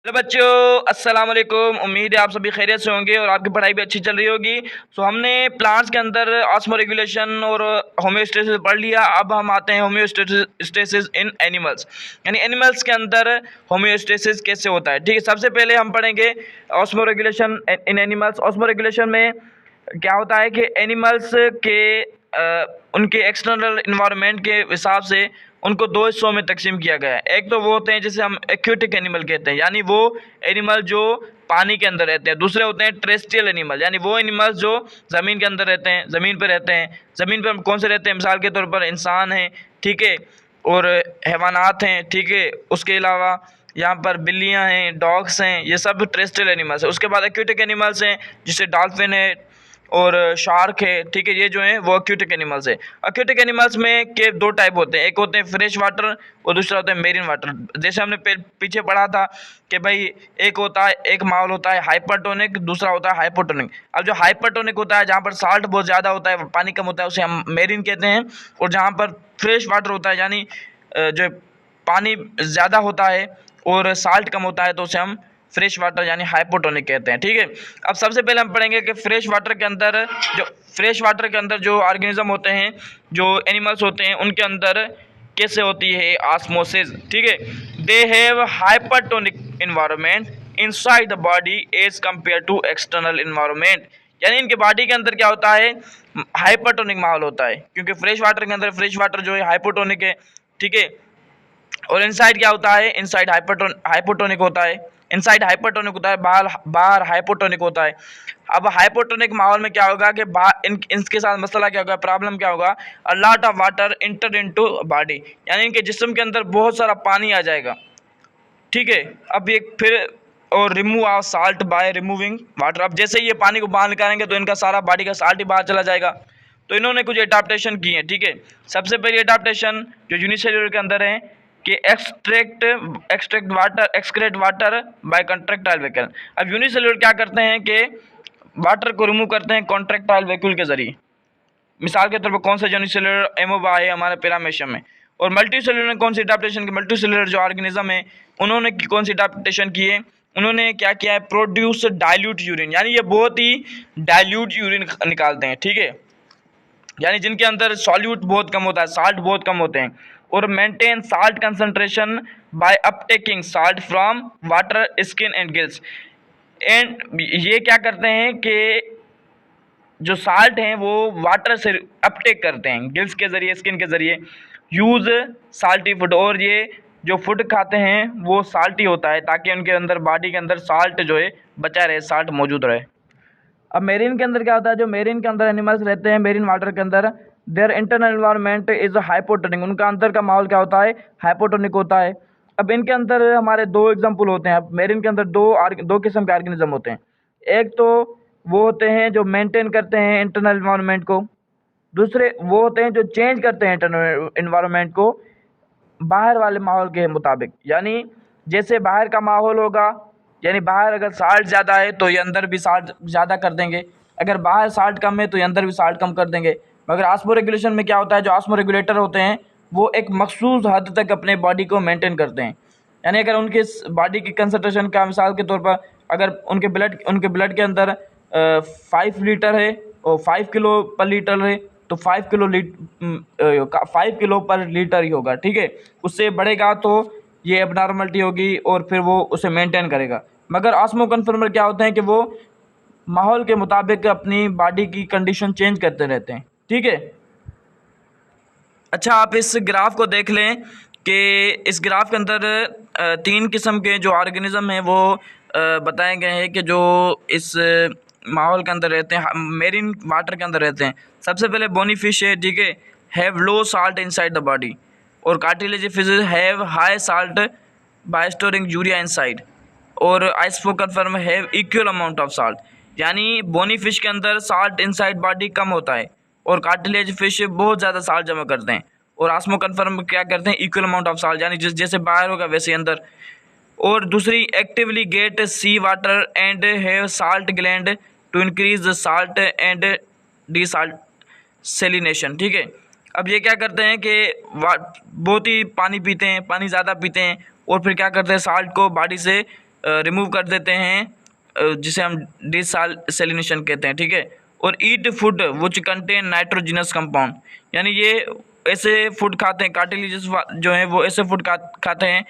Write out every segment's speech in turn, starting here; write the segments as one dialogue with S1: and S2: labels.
S1: Hello बच्चों, अस्सलाम वालेकुम। उम्मीद है आप सभी खैरियत से होंगे और आपकी पढ़ाई भी अच्छी चल रही होगी। हमने प्लांट्स के अंदर ऑस्मो रेगुलेशन और होम्योस्टेसिस पढ़ लिया। अब हम आते हैं होम्योस्टेसिस इन एनिमल्स, यानी एनिमल्स के अंदर होम्योस्टेसिस कैसे होता है। ठीक है, सबसे पहले हम पढ़ेंगे osmo regulation in animals. Osmo regulation में क्या होता है कि एनिमल्स के उनके एक्सटर्नल इन्वायरमेंट के हिसाब से उनको दो हिस्सों में तकसीम किया गया है। एक तो वो होते हैं जिसे हम एक्वेटिक एनिमल कहते हैं, यानी वो एनिमल जो पानी के अंदर रहते हैं। दूसरे होते हैं टेरेस्ट्रियल एनिमल, यानी वो एनिमल्स जो ज़मीन के अंदर रहते हैं, ज़मीन पर रहते हैं। ज़मीन पर कौन से रहते हैं? मिसाल के तौर पर इंसान हैं, ठीक है, और हैवानात हैं, ठीक है। उसके अलावा यहाँ पर बिल्लियाँ हैं, डॉग्स हैं, ये सब टेरेस्ट्रियल एनिमल्स हैं। उसके बाद एक्वेटिक एनिमल्स हैं, जिससे डॉल्फिन है और शार्क है, ठीक है। ये जो है वो एक्वेटिक एनिमल्स है। एक्वेटिक एनिमल्स में के दो टाइप होते हैं, एक होते हैं फ्रेश वाटर और दूसरा होता है मेरीन वाटर। जैसे हमने पीछे पढ़ा था कि भाई एक माहौल होता है हाइपरटोनिक, दूसरा होता है हाइपोटोनिक। अब जो हाइपरटोनिक होता है, जहाँ पर साल्ट बहुत ज़्यादा होता है, पानी कम होता है, उसे हम मेरीन कहते हैं। और जहाँ पर फ्रेश वाटर होता है, यानी जो पानी ज़्यादा होता है और साल्ट कम होता है, तो उसे हम फ्रेश वाटर यानी हाइपोटोनिक कहते हैं, ठीक है। अब सबसे पहले हम पढ़ेंगे कि फ्रेश वाटर के अंदर जो ऑर्गेनिज्म होते हैं, जो एनिमल्स होते हैं, उनके अंदर कैसे होती है ऑस्मोसिस, ठीक है। They have hypertonic environment inside the body as compare to external environment, यानी इनके बॉडी के अंदर क्या होता है? हाइपरटोनिक माहौल होता है, क्योंकि फ्रेश वाटर के अंदर फ्रेश वाटर जो है हाइपोटोनिक है, ठीक है। और इनसाइड क्या होता है? इनसाइड हाइपोटोनिक होता है। इनसाइड हाइपरटोनिक होता है, बाहर हाइपोटोनिक होता है। अब हाइपोटोनिक माहौल में क्या होगा कि इनके साथ मसला क्या होगा, प्रॉब्लम क्या होगा? A lot of water enter into body, यानी इनके जिस्म के अंदर बहुत सारा पानी आ जाएगा, ठीक है। अब ये फिर और remove of salt by removing water. अब जैसे ही ये पानी को बाहर निकालेंगे तो इनका सारा बॉडी का साल्ट ही बाहर चला जाएगा। तो इन्होंने कुछ एडाप्टेशन की है, ठीक है। सबसे पहली एडाप्टेशन जो यूनिसेल्युलर के अंदर है कि excrete water bye contractile vacuole. अब यूनिसेल्युलर क्या करते हैं कि वाटर को रिमूव करते हैं कॉन्ट्रैक्टाइल वैक्यूल के जरिए। मिसाल के तौर पर कौन सा यूनिसेल्युलर? एमोबा है हमारे पैरामेशियम में। और मल्टी सेल्युलर ने कौन सी एडाप्टेशन की? मल्टी सेल्युलर जो ऑर्गेनिज्म है, उन्होंने कौन सी एडाप्टेशन की है? उन्होंने क्या किया है? प्रोड्यूस डाइल्यूट यूरिन, यानी ये बहुत ही डाइल्यूट यूरिन निकालते हैं, ठीक है। यानी जिनके अंदर सॉल्यूट बहुत कम होता है, साल्ट बहुत कम होते हैं। और maintain salt concentration by uptaking salt from water, skin and gills. And ये क्या करते हैं कि जो साल्ट हैं वो वाटर से अपटेक करते हैं, गिल्स के ज़रिए, स्किन के ज़रिए। यूज़ साल्टी फूड, और ये जो फूड खाते हैं वो साल्टी होता है, ताकि उनके अंदर बॉडी के अंदर साल्ट जो है बचा रहे, साल्ट मौजूद रहे। अब मेरीन के अंदर क्या होता है? जो मेरीन के अंदर एनिमल्स रहते हैं, मेरीन वाटर के अंदर, their internal environment is hypotonic, उनका अंदर का माहौल क्या होता है? हाइपोटोनिक होता है। अब इनके अंदर हमारे दो एग्जाम्पल होते हैं। अब मेरीन के अंदर दो किस्म के ऑर्गेनिज्म होते हैं। एक तो वो होते हैं जो मेंटेन करते हैं इंटरनल एनवायरनमेंट को, दूसरे वो होते हैं जो चेंज करते हैं इंटरनल एनवायरनमेंट को बाहर वाले माहौल के मुताबिक। यानी जैसे बाहर का माहौल होगा, यानी बाहर अगर साल्ट ज़्यादा है तो ये अंदर भी साल्ट ज़्यादा कर देंगे, अगर बाहर साल्ट कम है तो ये अंदर भी साल्ट कम कर देंगे। मगर ऑस्मो रेगुलेशन में क्या होता है? जो ऑस्मो रेगुलेटर होते हैं वो एक मखसूस हद तक अपने बॉडी को मेंटेन करते हैं। यानी अगर उनके बॉडी की कंसनट्रेशन का, मिसाल के तौर पर अगर उनके ब्लड के अंदर 5 लीटर है और 5 किलो पर लीटर है, तो 5 किलो पर लीटर ही होगा, ठीक है। उससे बढ़ेगा तो ये एबनॉर्मलिटी होगी और फिर वो उसे मेंटेन करेगा। मगर ऑस्मो कन्फर्मर क्या होते हैं कि वो माहौल के मुताबिक अपनी बॉडी की कंडीशन चेंज करते रहते हैं, ठीक है। अच्छा, आप इस ग्राफ को देख लें कि इस ग्राफ के अंदर 3 किस्म के जो ऑर्गेनिज्म हैं वो बताए गए हैं कि जो इस माहौल के अंदर रहते हैं, मेरीन वाटर के अंदर रहते हैं। सबसे पहले बोनी फिश है, ठीक है, have low salt inside the body. और cartilage fish have high salt by storing urea inside. और आइसफो conform have equal amount of salt, यानी बोनी फिश के अंदर साल्ट इनसाइड बॉडी कम होता है और कार्टिलेज फिश बहुत ज़्यादा साल्ट जमा करते हैं। और आस्मो कन्फर्म क्या करते हैं? इक्वल अमाउंट ऑफ साल्ट, यानी जैसे बाहर होगा वैसे अंदर। और दूसरी actively get sea water and have salt gland to increase the salt and de salt salination, ठीक है। अब ये क्या करते हैं कि बहुत ही पानी पीते हैं, पानी ज़्यादा पीते हैं और फिर क्या करते हैं? साल्ट को बॉडी से रिमूव कर देते हैं, जिसे हम डिसैलिनेशन कहते हैं, ठीक है। और eat food which contain nitrogenous compound, यानी ये ऐसे फूड खाते हैं, कार्टिलेजियस जो है वो ऐसे फूड खाते हैं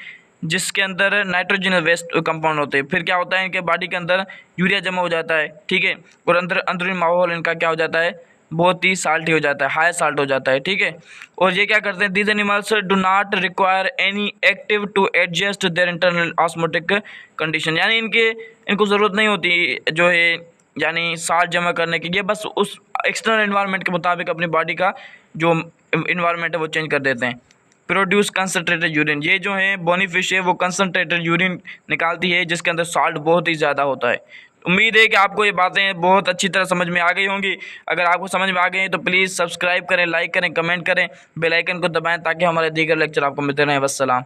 S1: जिसके अंदर नाइट्रोजनस वेस्ट कंपाउंड होते हैं। फिर क्या होता है, इनके बॉडी के अंदर यूरिया जमा हो जाता है, ठीक है। और अंदरूनी माहौल इनका क्या हो जाता है, बहुत ही साल्टी हो जाता है, हाई साल्ट हो जाता है, ठीक है। और ये क्या करते हैं, these animals do not require any active to adjust their internal osmotic condition, यानी इनको ज़रूरत नहीं होती जो है यानी साल्ट जमा करने की, ये बस उस एक्सटर्नल एनवायरनमेंट के मुताबिक अपनी बॉडी का जो इन्वायरमेंट है वो चेंज कर देते हैं। प्रोड्यूस कंसनट्रेटेड यूरिन, ये जो है बोनी फिश है वो कंसनट्रेटेड यूरिन निकालती है जिसके अंदर साल्ट बहुत ही ज़्यादा होता है। उम्मीद है कि आपको ये बातें बहुत अच्छी तरह समझ में आ गई होंगी। अगर आपको समझ में आ गई हैं तो प्लीज़ सब्सक्राइब करें, लाइक करें, कमेंट करें, बेल आइकन को दबाएं ताकि हमारे दीगर लेक्चर आपको मिलते रहें। वस्सलाम।